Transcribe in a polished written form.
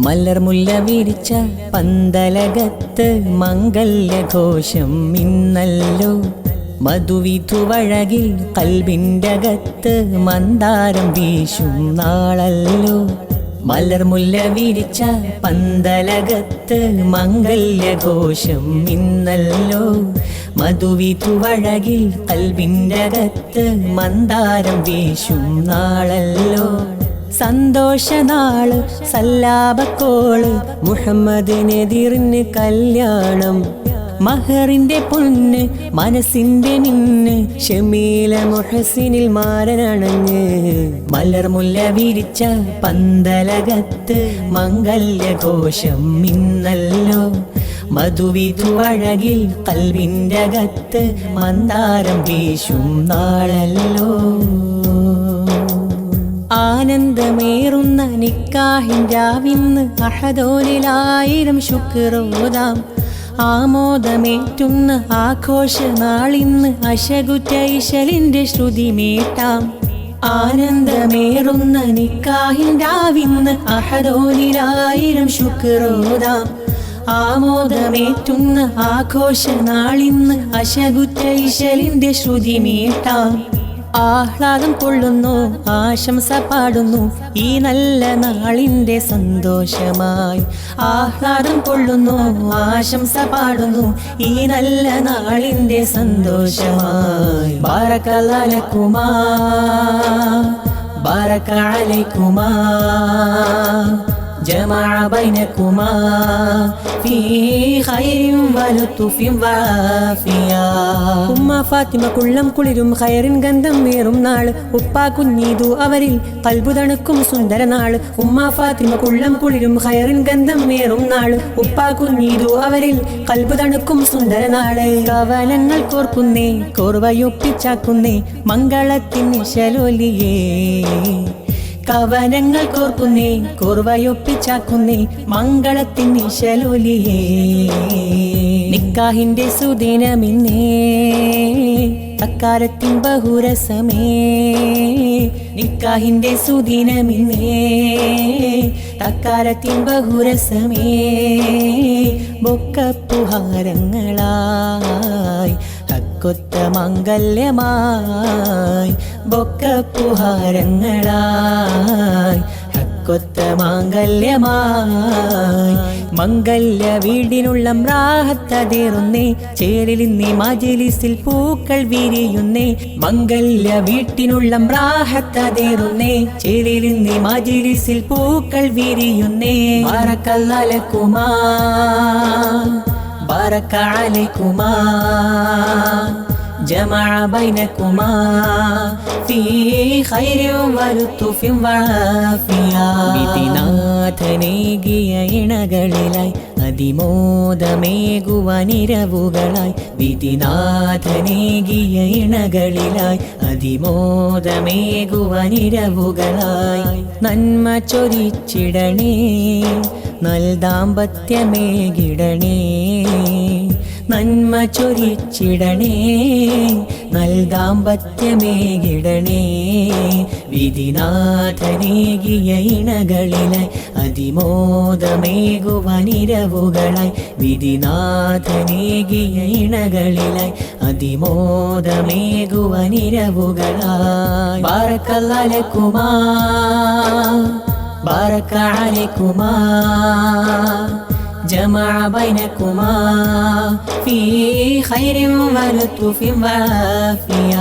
മലർമുല്ല വിരിച്ച പന്തലകത്ത് മംഗല്യഘോഷം ഇന്നല്ലോ. മധുവിധുവഴകിൽ കൽബിൻ്റകത്ത് മന്ദാരം വീശും നാളല്ലോ. മലർമുല്ല വിരിച്ച പന്തലകത്ത് മംഗല്യഘോഷം ഇന്നല്ലോ. മധുവിധുവഴകിൽ കൽബിൻ്റകത്ത് മന്ദാരം വീശും നാളല്ലോ. സന്തോഷനാള് സല്ലാപക്കോള് മുഹമ്മദിനെതിർന്ന് കല്യാണം. മഹറിന്റെ പൊന്ന് മനസ്സിന്റെ മിന്ന് ഷമീല മുഹസിനിൽ മാരനണഞ്ഞ്. മലർമുല്ല വിരിച്ച പന്തലകത്ത് മംഗല്യഘോഷം ഇന്നല്ലോ. മധുവിധുവഴകിൽ കൽബിൻ്റകത്ത് മന്ദാരം വീശും നാളല്ലോ. ആനന്ദമേറുന്ന നിക്കാഹിൻ രാവിന്ന് അഹദോനിലായിരം ശുക്രോദാം. ആമോദമേറ്റുന്ന ആഘോഷനാളിന്ന് അശകുറ്റ ഇശലിൻ്റെ ശ്രുതി മേട്ടാം. ആനന്ദമേറുന്ന നിക്കാഹിൻ രാവിന്ന് അഹദോനിലായിരം ശുക്രോദാം. ആമോദമേറ്റുന്ന ആഘോഷനാളിന്ന് അശകുറ്റ ഇശലിൻ്റെ ശ്രുതി മേട്ടാം. ആഹ്ലാദം കൊള്ളുന്നു ആശംസ പാടുന്നു ഈ നല്ല നാളിൻ്റെ സന്തോഷമായി. ആഹ്ലാദം കൊള്ളുന്നു ആശംസ പാടുന്നു ഈ നല്ല നാളിൻ്റെ സന്തോഷമായി. ബാറകല്ലാഹു ലക്കുമാ ബാറക അലൈക്കുമാ ജമഅ ബൈനകുമാ ഫീ ഖൈരിൻ വലുത്ഫിൻ വആഫിയ. ഉമ്മ ഫാത്തിമ കുള്ളം കുളിരും ഖൈറിൻ ഗന്ധം വേറും നാള്. ഉപ്പ കുഞ്ഞീതു അവരിൽ കൽബു തണുക്കും സുന്ദര നാള്. ഉമ്മ ഫാത്തിമ കുള്ളം കുളിരും ഖൈറിൻ ഗന്ധം വേറും നാള്. ഉപ്പ കുഞ്ഞീതു അവരിൽ കൽബു തണുക്കും സുന്ദര നാള്. കവനങ്ങൾ കോർക്കുന്നേ കോർവയൊപ്പിച്ചാക്കുന്നേ മംഗളത്തിൻ നിശലൊലിയേ. കവനങ്ങൾ കോർക്കുന്നേ കോർവയൊപ്പിച്ചാക്കുന്നേ മംഗളത്തിൻ നിശലൊലിയേ. നിക്കാഹിന്റെ സുദിനമിന്നേ തക്കാരത്തിൻ ബഹുരസമേ. നിക്കാഹിന്റെ സുദിനമിന്നേ തക്കാരത്തിൻ ബഹുരസമേ. ബൊക്കപ്പുഹാരങ്ങളായി ഹക്കൊത്ത മംഗല്യമായി. ബൊക്കപ്പുഹാരങ്ങളായി ഹക്കൊത്ത മാംഗല്യമായി. മംഗല്യ വീടിനുള്ള റാഹത്തതേറുന്നേ ചേരിലിന്നേ മജ്‌ലിസിൽ പൂക്കൾ വിരിയുന്നേ. മംഗല്യ വീട്ടിനുള്ള റാഹത്തതേറുന്നേ ചേരിലിന്നേ മജ്‌ലിസിൽ പൂക്കൾ വിരിയുന്നേ. ബാറകല്ലാഹു ലക്കുമാ ബാറക അലൈക്കുമാ ജമഅ ബൈനകുമാ ഫീ ഖൈരിൻ വലുത്ഫിൻ വആഫിയ. വിധിനാഥനേകിയ ഇണകളിലായി അതിമോദമേകുവനിരവുകളായി. വിധിനാഥനേകിയ ഇണകളിലായി അതിമോദമേകുവനിരവുകളായി. നന്മ ചൊരിച്ചിടണേ നൽ ദാമ്പത്യമേകിടണേ. നന്മ ചൊരിച്ചിടണേ നൽ ദാമ്പത്യമേകിടണേ. വിധിനാഥനേകിയ ഇണകളിലായി അതിമോദമേകുവനിരവുകളായി. വിധിനാഥനേകിയ ഇണകളിലായി അതിമോദമേകുവനിരവുകളായി. ബാറകല്ലാഹു ലക്കുമാ ബാറക അലൈക്കുമാ ജമഅ ബൈനകുമാ ഫീ ഖൈരിൻ വലുത്ഫിൻ വആഫിയ.